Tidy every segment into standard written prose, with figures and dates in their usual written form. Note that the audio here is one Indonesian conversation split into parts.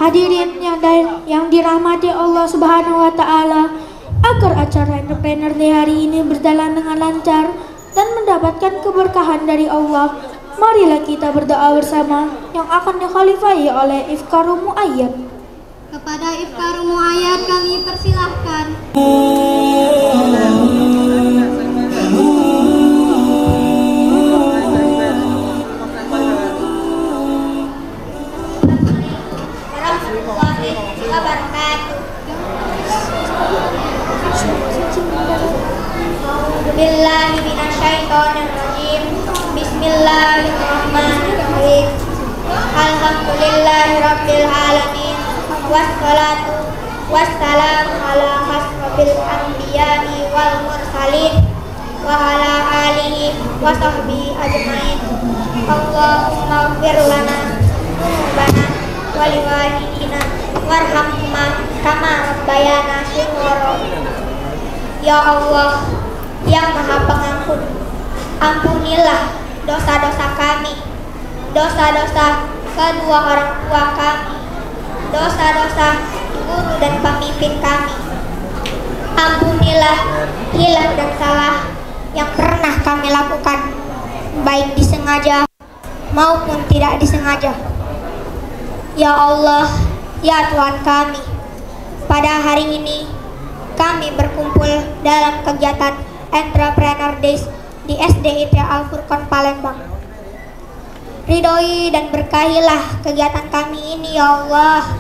Hadirin yang dirahmati Allah Subhanahu wa taala, agar acara entrepreneur di hari ini berjalan dengan lancar dan mendapatkan keberkahan dari Allah, marilah kita berdoa bersama yang akan dikhalifahi oleh Ifkarul Muayyad. Kepada Ifkarul Muayyad kami persilahkan. Bismillahirrahmanirrahim. Alhamdulillahirabbil alamin. Wassalatu wassalamu ala asrofil anbiya'i wal mursalin wa ala alihi wa sahbihi ajmain. Allahumma ighfir lana dzunubana wa liwalidina warhamhuma kama rabbayana shighara. Ya Allah yang Maha Pengampun, ampunilah dosa-dosa kami, dosa-dosa kedua orang tua kami, dosa-dosa guru dan pemimpin kami. Ampunilah hilaf dan salah yang pernah kami lakukan, baik disengaja maupun tidak disengaja. Ya Allah, ya Tuhan kami, pada hari ini kami berkumpul dalam kegiatan Entrepreneur Days di SDIT Al-Furqon Palembang. Ridhoi dan berkahilah kegiatan kami ini ya Allah,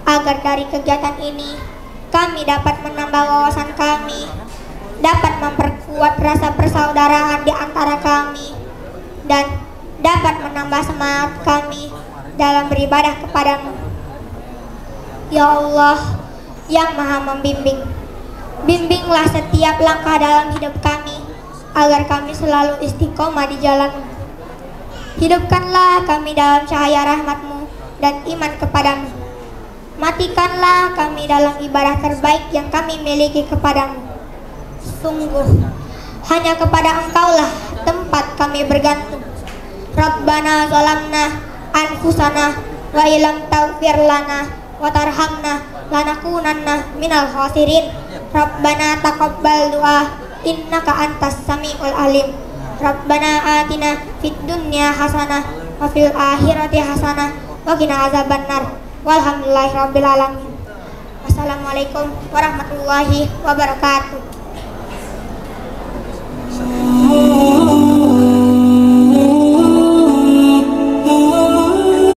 agar dari kegiatan ini kami dapat menambah wawasan kami, dapat memperkuat rasa persaudaraan di antara kami, dan dapat menambah semangat kami dalam beribadah kepadamu. Ya Allah yang Maha Membimbing, bimbinglah setiap langkah dalam hidup kami, agar kami selalu istiqomah di jalan-Mu. Hidupkanlah kami dalam cahaya rahmat-Mu dan iman kepadamu. Matikanlah kami dalam ibadah terbaik yang kami miliki kepadamu. Sungguh hanya kepada Engkaulah tempat kami bergantung. Rabbana zalamna anfusana wa ilam taghfir lana wa tarhamna lanakunanna minal khasirin. Rabbana taqabbal du'a innaka antas samiul alim. Rabbana atina fid dunya hasanah wa fil akhirati hasanah wa qina azabannar. Walhamdulillahirabbil alamin. Wassalamualaikum warahmatullahi wabarakatuh.